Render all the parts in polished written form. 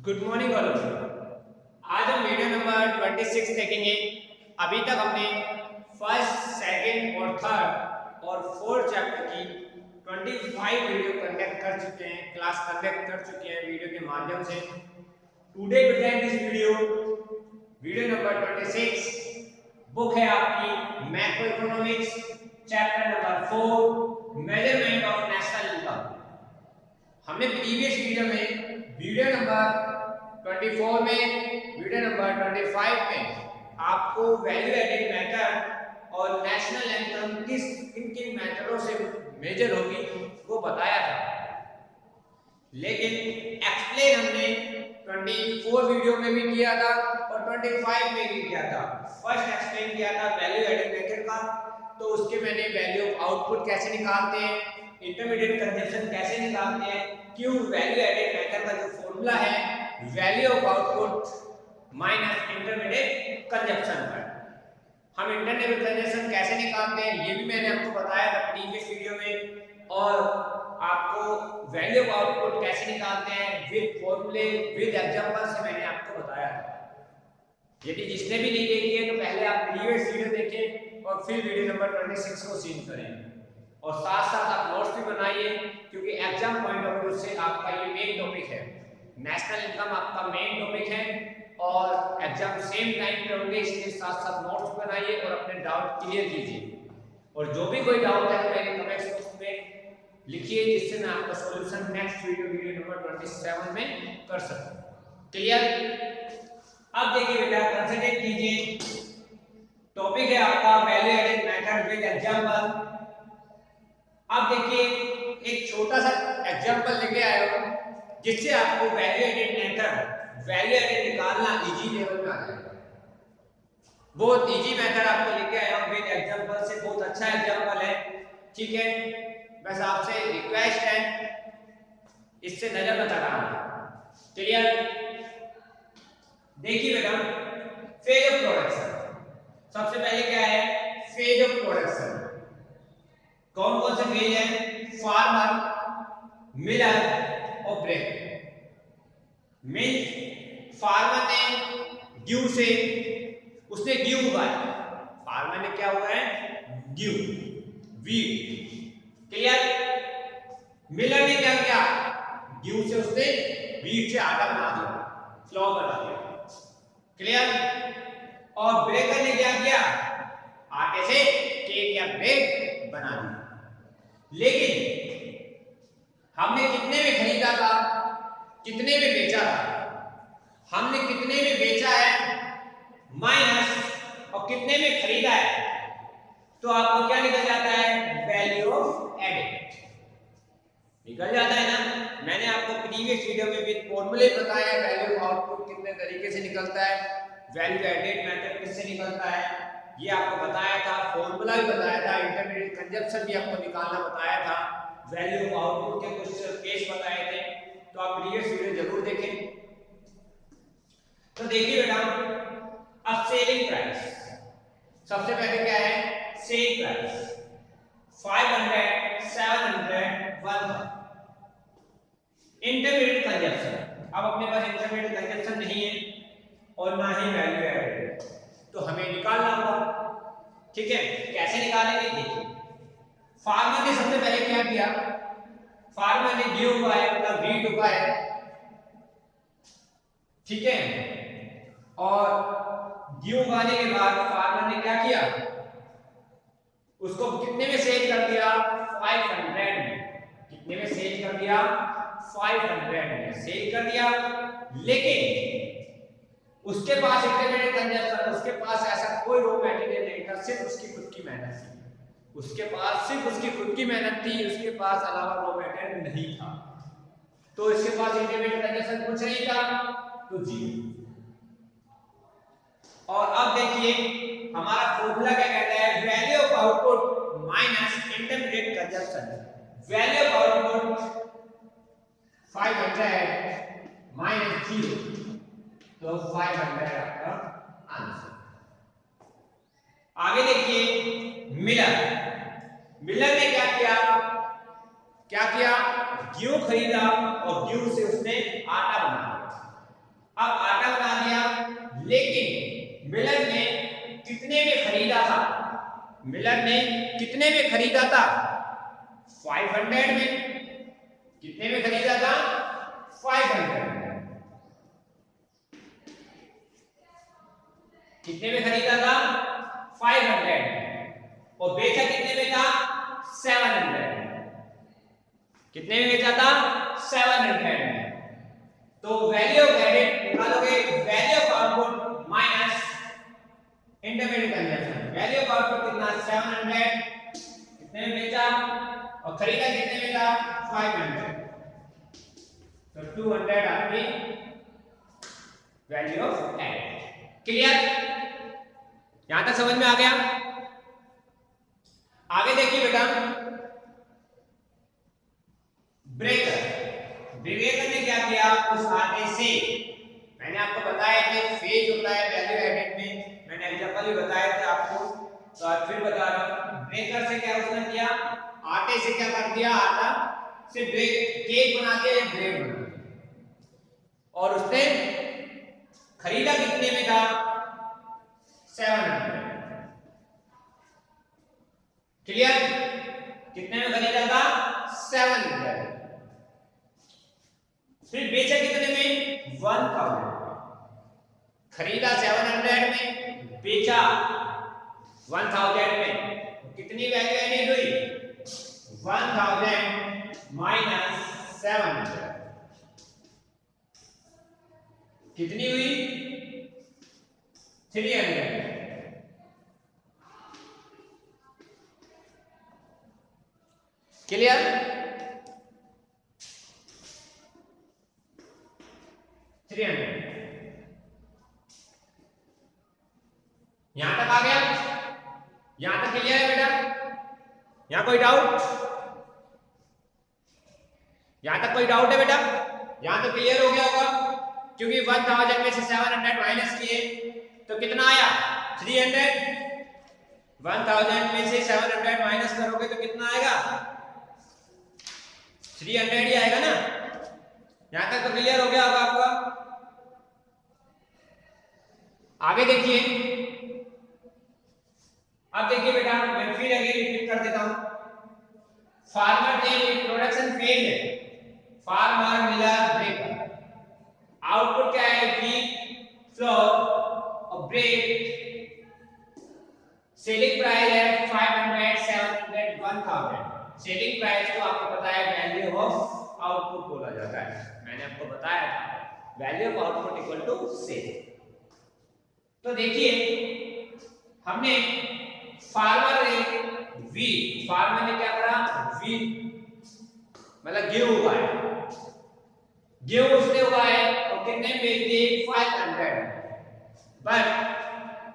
Good morning all of you. आज हम video number 26 देखेंगे। अभी तक हमने फर्स्ट, सेकंड और थर्ड और फोर्थ चैप्टर की 25 वीडियो कंडक्ट कर चुके हैं, क्लास कंडक्ट कर चुके हैं वीडियो के माध्यम से। Today present this video number 26। Book है आपकी macro economics, chapter number 4, measurement of national income. हमने प्रीवियस वीडियो में वीडियो नंबर 24 में, वीडियो नंबर 25 में आपको वैल्यू एडेड मेथड और नेशनल इनकम किस किन मेथडों से मेजर होगी वो बताया था। लेकिन एक्सप्लेन हमने 24 वीडियो में भी किया था और 25 में भी किया था। फर्स्ट एक्सप्लेन किया था वैल्यू एडेड मेथड का, तो उसके मैंने वैल्यू ऑफ आउटपुट कैसे निकालते हैं, इंटरमीडिएट कंजप्शन कैसे निकालते हैं, क्यों वैल्यू एडेड मेथड का जो फॉर्मूला है value of output minus intermediate consumption पर, हम इंटरमीडिएट कंजप्शन कैसे निकालते हैं ये भी मैंने आपको बताया था प्रीवियस वीडियो में। और आपको वैल्यू ऑफ आउटपुट कैसे निकालते हैं विद फॉर्मूले विद एग्जांपल से मैंने आपको बताया था। यदि जिसने भी नहीं देखी है तो पहले आप प्रीवियस वीडियो देखें और फिर वीडियो नंबर 26 को सीन करें और साथ साथ आप नोट्स भी बनाइए, क्योंकि एग्जाम पॉइंट ऑफ व्यू से आपका ये मेन टॉपिक है। नेशनल इनकम आपका मेन टॉपिक है और एग्जाम सेम टाइम पे होंगे, इसलिए साथ साथ नोट्स बनाइए और अपने डाउट क्लियर कीजिए। और जो भी कोई डाउट है तो मेरे कमेंट बॉक्स में लिखिए, जिससे मैं आपका सॉल्यूशन नेक्स्ट वीडियो नंबर 27 में कर सकूं। क्लियर? अब देखिए बेटा, कंसीडर कीजिए, टॉपिक है आपका value added method with example. अब देखिए एक छोटा सा एग्जांपल लेके आया हूं जिससे आपको value added method value added निकालना इजी लेवल में आ जाएगा। बहुत इजी मेथड आपको लेके आया हूं विद एग्जांपल से, बहुत अच्छा एग्जांपल है। ठीक है, बस आपसे रिक्वेस्ट है इससे नजर मत हटाना। क्लियर? देखिए बेटा, फेज ऑफ प्रोडक्शन, सबसे पहले क्या है फेज ऑफ प्रोडक्शन। कौन कौन से फेज है? फार्मर, मिलर और ब्रेकर। मींस फार्मर ने ड्यू से उसने ड्यू उगाया, फार्मर ने क्या हुआ है ड्यू वीट। क्लियर? मिलर ने क्या किया, ड्यू से उसने वीट से आटा बना दिया, फ्लोर बना दिया। क्लियर? और ब्रेकर ने क्या किया, आटे से केक या ब्रेड बना दिया। लेकिन हमने कितने में खरीदा था, कितने में बेचा था? हमने कितने में बेचा है माइनस और कितने में खरीदा है, तो आपको क्या निकल जाता है वैल्यू ऑफ एडेड निकल जाता है ना। मैंने आपको प्रीवियस वीडियो में भी फॉर्मूले बताया वैल्यू ऑफ आउटपुट कितने तरीके से निकलता है, वैल्यू एडेड मेथड किससे निकलता है ये आपको बताया था, फॉर्मूला भी बताया था, इंटरमीडिएट कंजप्शन भी आपको निकालना बताया था, वैल्यू ऑफ आउटपुट के कुछ केस बताए थे, तो आप प्रीवियस वीडियो जरूर देखें। तो देखिए बेटा, अब सेलिंग प्राइस, सबसे पहले क्या है सेल प्राइस 500, 700, 1000। इंटरमीडिएट कंजप्शन, अब अपने पास इंटरमीडिएट कंजप्शन नहीं है और ना ही वैल्यू एडेड, तो हमें निकालना होगा। ठीक है, कैसे निकालेंगे देखिए। फार्मर ने सबसे पहले क्या किया, फार्मर ने ड्यू उगाया, मतलब वीट उगाया। ठीक है, और ड्यू उगाने के बाद फार्मर ने क्या किया, उसको कितने में सेल कर दिया 500 में। कितने में सेल कर दिया 500 में सेल कर दिया। लेकिन उसके पास इंटरमीडिएट कंजप्शन, उसके पास ऐसा कोई रॉ मटेरियल नहीं था, सिर्फ उसकी खुद की मेहनत थी। उसके पास सिर्फ उसकी खुद की मेहनत थी, उसके पास अलावा रॉ मटेरियल नहीं था, तो इसके पास इंटरमीडिएट कंजप्शन कुछ नहीं था, तो जीरो। और अब देखिए हमारा फॉर्मूला क्या कहता है, value of output minus intermediate consumption. Value of output 500 minus 0, तो 500 आपका आंसर। आगे देखिए मिलर, मिलर ने क्या किया, ड्यू खरीदा और ड्यू से उसने आटा बनाया। अब आटा बना दिया, लेकिन मिलर ने कितने में खरीदा था? मिलर ने कितने में खरीदा था? 500 में। कितने में खरीदा था? 500 में। कितने में खरीदा था? 500 में। और बेचा कितने में था? 700 में। कितने में बेचा था? 700 में। तो वैल्यू ऑफ एडेड निकालोगे, value of output minus intermediate consumption. Value of output कितना? 700। कितने में बेचा और खरीदा कितने में था? 500। तो 200 आपकी वैल्यू ऑफ एडेड। क्लियर? यहां तक समझ में आ गया? आगे देखिए बेटा, ब्रेकर। ब्रेकर ने क्या किया? उस आटे से, मैंने आपको बताया कि फेज होता है वैल्यू एडेड में, मैंने एग्जांपल भी बताया था आपको, तो आज फिर बता रहा हूं। ब्रेकर से क्या उसने किया? आटे से क्या कर दिया? आटा से केक बना दिया या ब्रेड बना दिया। और उसने खरीदा कितने में था? 700। क्लियर? कितने में खरीदा था? 700। फिर बेचा कितने में? 1000। खरीदा 700 में, बेचा 1000 में। कितनी वैल्यू एडेड हुई? 1000 माइनस 700। कितनी हुई? 300। क्लियर? यहां तक आ गया? यहां तक क्लियर है बेटा? यहां कोई डाउट? यहां तक कोई डाउट है बेटा? यहां तो क्लियर हो गया होगा, क्योंकि 1000 में से 700 माइनस किए तो कितना आया? 300। 1000 में से 700 माइनस करोगे तो कितना आएगा? 300 ही आएगा ना। यहां तक तो क्लियर हो गया होगा आपका? आगे देखिए, अब देखिए बेटा, मैं फिर अगेन रिपीट कर देता हूं। फार्मर ने प्रोडक्शन फेल है, फार्मर मिलर ब्रेकर। आउटपुट क्या है? व्हीट फ्लोर और ब्रेड। सेलिंग प्राइस है 500, 700, 1000। सेलिंग प्राइस को आपको पता है वैल्यू ऑफ आउटपुट बोला जाता है, मैंने आपको बताया था। Value of output equal to sale. तो देखिए, हमने फार्मर ने क्या करा? व्हीट मतलब गेहूं उगाया। गेहूं उसने उगाए और कितने में बेच दिए? 500। बट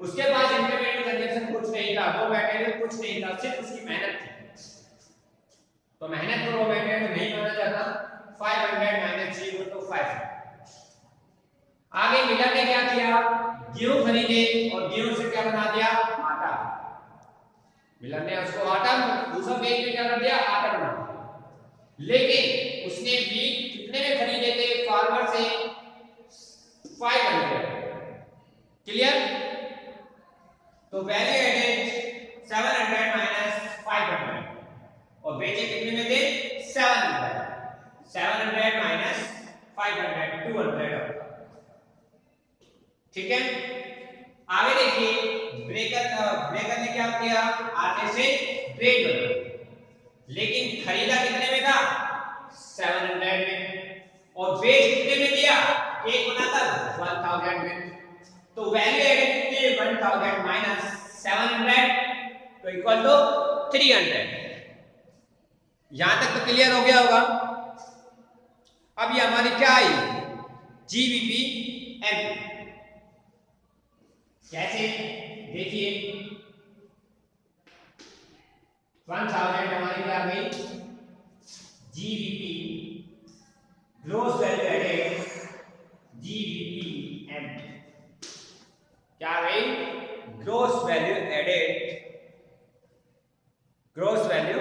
उसके पास इंटरमीडिएट कंजप्शन कुछ नहीं था, रॉ मटेरियल कुछ नहीं था, सिर्फ उसकी मेहनत थी। तो मेहनत को रॉ मटेरियल नहीं माना जाता। 500 माइनस 0 तो 500। आगे मिलर ने क्या किया? गेहूं खरीदे और गेहूं से क्या बना दिया? आटा। मिलर ने उसको आटा, दूसरा बेच में क्या कर दिया? आटा बना दिया। लेकिन उसने व्हीट कितने में खरीदे थे? फार्मर से 500। क्लियर? तो वैल्यू एडेड 700 माइनस 500 और बेचे कितने में थे? 700। 700 माइनस 500 200। ठीक है? आगे देखिए, ब्रेकर ने क्या किया? आटे से ब्रेड बना, लेकिन खरीदा कितने में था? 700 में। और बेच कितने में दिया? केक बनाता 1000 में। तो वैल्यू एडेड कितनी है? 1000 माइनस 700 तो इक्वल टू 300। यहां तक तो क्लियर हो गया होगा? अब ये हमारी क्या आई? GBP MP. कैसे? देखिए, 1000 हमारी क्या गई? GBP gross value added, GBP MP क्या गई? Gross value added, gross value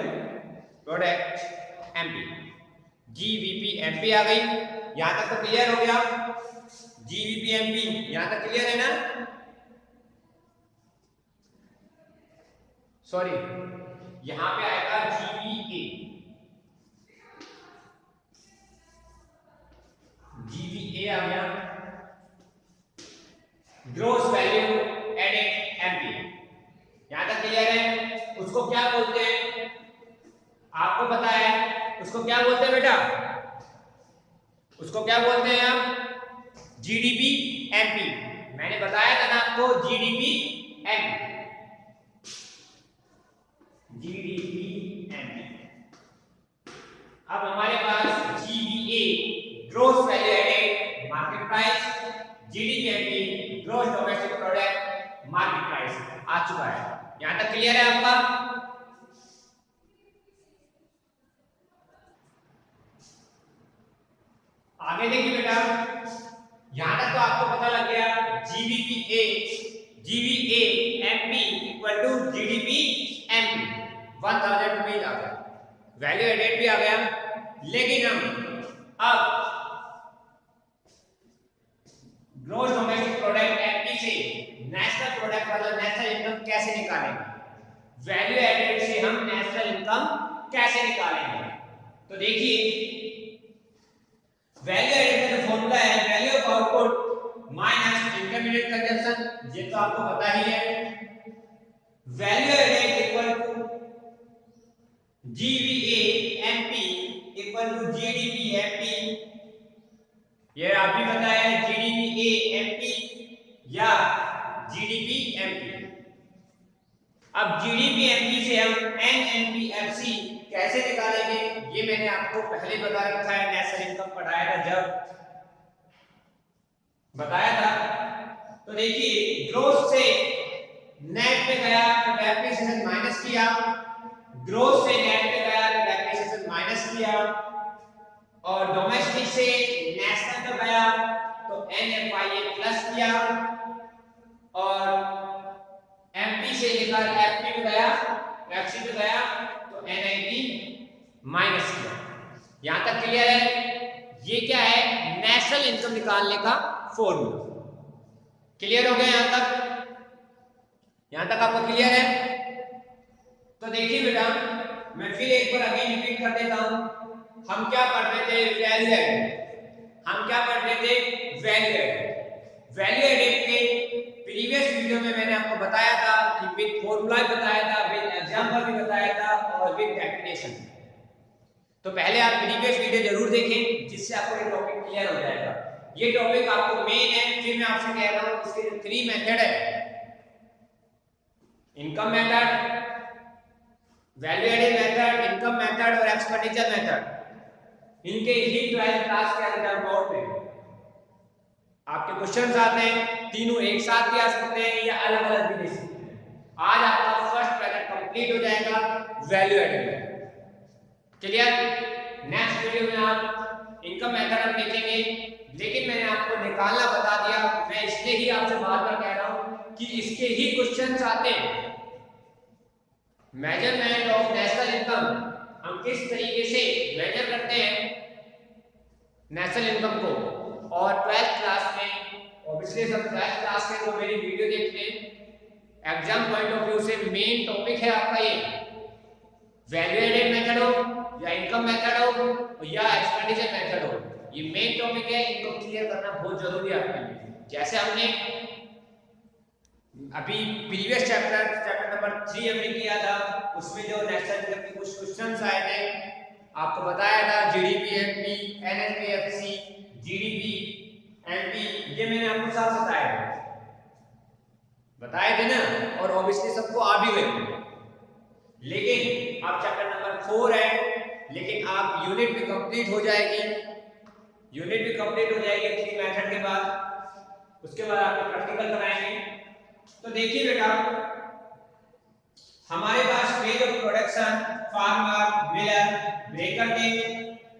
product MP, GBP MP आ गई। यहां तक तो क्लियर हो गया? GVPMP, यहां तक क्लियर है ना? सॉरी, यहां पे आएगा GVA, GVA आ गया, ग्रोस वैल्यू एडेड एमपी। यहां तक क्लियर है? उसको क्या बोलते हैं आपको पता है? उसको क्या बोलते हैं बेटा? उसको क्या बोलते हैं आप? GDP MP. मैंने बताया था ना आपको, जीडीपी एमपी, जीडीपी एमपी। अब हमारे पास GVA gross value added market price, GDP gross domestic product market price आ चुका है। यहां तक क्लियर है आपका? आगे देखिए बेटा, यहां तक तो आपको पता लग गया GVP MP equal to GDP MP, 1000 rupees आ गया, वैल्यू एडेड भी आ गया। लेकिन हम अब ग्रोस डोमेस्टिक प्रोडक्ट एमपी से नेशनल प्रोडक्ट मतलब नेशनल इनकम कैसे निकालेंगे? वैल्यू एडेड से हम नेशनल इनकम कैसे निकालेंगे? तो देखिए, वैल्यू एडेड का जो फॉर्मूला है value of output minus intermediate consumption, ये तो आपको पता ही है। Value added equal to GVA MP equal to GDP MP, ये आप भी पता है, जीडीपी एमपी या जीडीपी एमपी। अब जीडीपी एमपी से हम एनएनपीएफसी कैसे निकालेंगे? ये मैंने आपको पहले बता रखा है, नेशनल इनकम पढ़ाया था जब बताया था। तो देखिए, ग्रोस से नेट पे गया तो डेप्रिसिएशन माइनस किया, ग्रोस से नेट पे गया तो डेप्रिसिएशन माइनस किया, और डोमेस्टिक से नेशनल पे गया तो एनएफआईए प्लस किया, और एमपी से लेकर एफपी पे गया, एफसी पे गया तो एनआईपी माइनस किया। यहां तक क्लियर है? ये क्या है? नेशनल इनकम निकालने का फॉर्मूला। क्लियर हो गया यहां तक? यहां तक आपको क्लियर है? तो देखिए बेटा, मैं फिर एक बार अगेन रिपीट कर देता हूं। हम क्या पढ़ रहे थे? Value added. हम क्या पढ़ रहे थे? Value added. वैल्यू एडेड के प्रीवियस वीडियो में मैंने आपको बताया था कि विद फॉर्मूला भी बताया था, विद एग्जांपल भी बताया था, और विद डेफिनेशन। तो पहले आप प्रीवियस वीडियो जरूर देखें, जिससे आपको ये टॉपिक क्लियर हो जाएगा। ये टॉपिक आपको मेन है। फिर मैं आपसे कह रहा हूं, इसके जो 3 मेथड है, income method, value added method, income method और एक्सपेंडिचर मेथड, इनके ही 12th क्लास के एग्जाम बोर्ड में आपके क्वेश्चंस आते हैं। तीनों एक साथ भी आ सकते हैं या अलग अलग भी दे सकते हैं। आज आपका फर्स्ट मेथड कंप्लीट हो जाएगा, value added. Clear? Next video में आप इनकम मेथड हम देखेंगे, लेकिन मैंने आपको निकालना बता दिया। मैं इसलिए ही आपसे बार बार कह रहा हूं कि इसके ही क्वेश्चंस आते हैं। मेजरमेंट ऑफ नेशनल इनकम, हम किस तरीके से मेजर करते हैं नेशनल इनकम को, और 12th क्लास में ऑब्वियसली सब 12th क्लास के जो मेरी वीडियो देखते हैं, एग्जाम पॉइंट ऑफ व्यू से मेन टॉपिक है आपका ये वैल्यू एडेड मेथड हो या इनकम मेथड हो या एक्सपेंडिचर मेथड हो, ये मेन टॉपिक है। इनको क्लियर करना बहुत जरूरी है आपके लिए। जैसे हमने अभी प्रीवियस चैप्टर नंबर 3 हमने किया था, उसमें जो नेशनल इनकम के कुछ क्वेश्चंस आए थे, आपको बताया था जीडीपी एमपी, एनएनपीएफसी, जीडीपी एमपी, ये मैंने आपको साफ बताए थे ना, और ऑब्वियसली सबको आ भी गए। लेकिन अब चैप्टर नंबर 4 है, लेकिन आप यूनिट भी कंप्लीट हो जाएगी, यूनिट भी कंप्लीट हो जाएगी 3 मेथड के बाद। उसके बाद आपको प्रैक्टिकल कराएंगे। तो देखिए बेटा, हमारे पास phase of production, farmer, miller, breaker थे।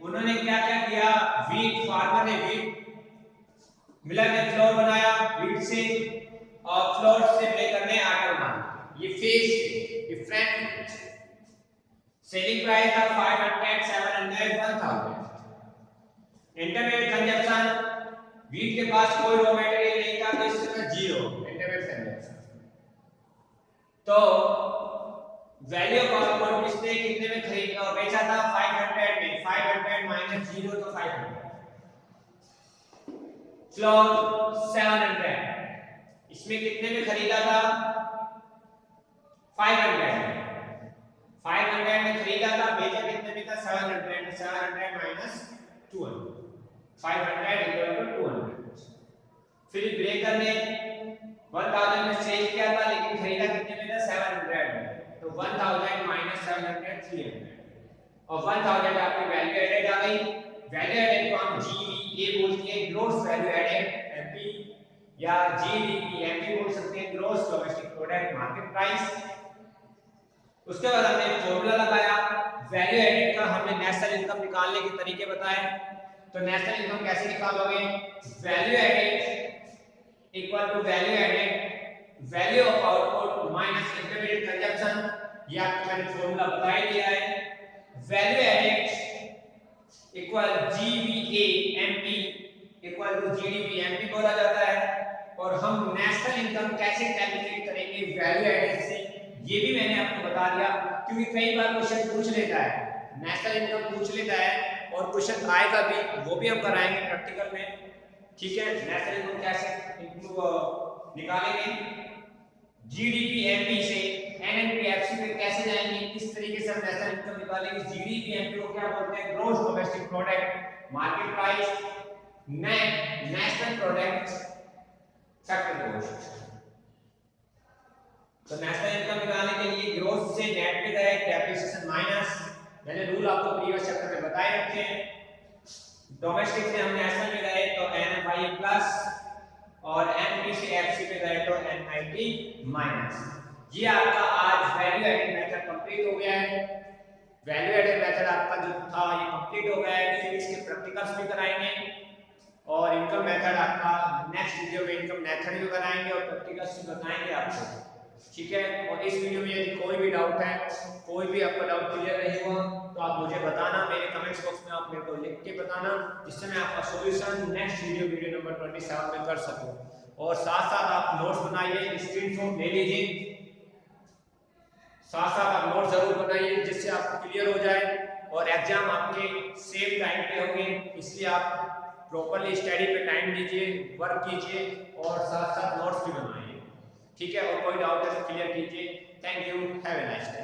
उन्होंने क्या क्या किया? वीट, फार्मर ने वीट, मिलर ने फ्लोर बनाया वीट से, और फ्लोर से ब्रेकर ने आटा बनाया। ये फेज डिफरेंट। सेलिंग प्राइस था 500, 700, 1000। इंटरमीडिएट कंजप्शन वीट के पास कोई रॉ मटेरियल नहीं था तो इससे मैं जीरो इंटरमीडिएट कंजम्पशन। तो वैल्यू ऑफ आउटपुट किसने कितने में खरीदा और बेचा था 500 में, 500 माइनस 0 तो 500, फ्लोर 700, इसमें कितने में खरीदा था 500 में खरीदा था, बेचा कितने में था 700, 700 माइनस 200, 500 इक्वल टू 200। फिर ब्रेकर ने 1000 में सेल किया था लेकिन खरीदा कितने में था 700 में, तो 1000 माइनस 700 300, और 1000 आपकी वैल्यू एडेड आ गई। वैल्यू एडेड को हम जीवीए बोलते हैं, ग्रॉस वैल्यू एडेड एमपी, या जीडीपी एमपी बोल सकते हैं, gross domestic product market price. उसके बाद हमने फॉर्मूला लगाया वैल्यू एडेड का, हमने नेशनल इनकम निकालने के तरीके बताए। तो नेशनल इनकम कैसे निकालोगे, value added equal to value added value of output minus intermediate consumption, ये आपको मैंने फॉर्मूला बता ही दिया है। Value added equal GVA MP equal to GDP MP बोला जाता है। और हम नेशनल इनकम कैसे कैलकुलेट करेंगे वैल्यू एडेड से, ये भी मैंने आपको बता दिया, क्योंकि कई बार क्वेश्चन पूछ लेता है, नेशनल इनकम पूछ लेता है और क्वेश्चन आएगा भी, वो भी हम कराएंगे प्रैक्टिकल में। ठीक है, नेशनल इनकम कैसे निकालेंगे, जीडीपी एमपी से एनएनपीएफसी पे कैसे जाएंगे, किस तरीके से हम नेशनल इनकम निकालेंगे। जीडीपी एमपी को क्या बोलते हैं, gross domestic product market price, national product factor coefficient. तो नेशनल इनकम निकालने के लिए ग्रोथ से नेट पे गए, डेप्रिसिएशन माइनस, मैंने रूल आपको प्रीवियस चैप्टर में बताए रखे हैं। डोमेस्टिक से हम नेशनल में गए तो एनएफआई प्लस, और एनपी से एफसी पे गए तो एनआईटी माइनस। ये आपका आज वैल्यू एडेड मेथड कंप्लीट हो गया है। वैल्यू एडेड मेथड आपका जो था ये कंप्लीट हो गया है। फिर इसके प्रैक्टिकल्स भी कराएंगे और इनकम मेथड आपका नेक्स्ट वीडियो में इनकम मेथड भी बनाएंगे और प्रैक्टिकल्स भी बताएंगे आपको। ठीक है, और इस वीडियो में यदि कोई भी डाउट है, कोई भी आपका डाउट क्लियर नहीं हुआ तो आप मुझे बताना, मेरे कमेंट्स बॉक्स में आप मेरे को लिख के बताना, जिससे मैं आपका सॉल्यूशन नेक्स्ट वीडियो नंबर 27 में कर सकूं। और साथ साथ आप नोट्स बनाइए, स्क्रीनशॉट ले लीजिए, साथ साथ आप नोट जरूर बनाइए जिससे आपको क्लियर हो जाए और एग्जाम आपके सेम टाइम पे होंगे, इसलिए आप प्रॉपर्ली स्टडी पे टाइम दीजिए, वर्क कीजिए और साथ साथ नोट्स भी बनाइए। ठीक है, और कोई डाउट है तो क्लियर कीजिए। Thank you, have a nice day.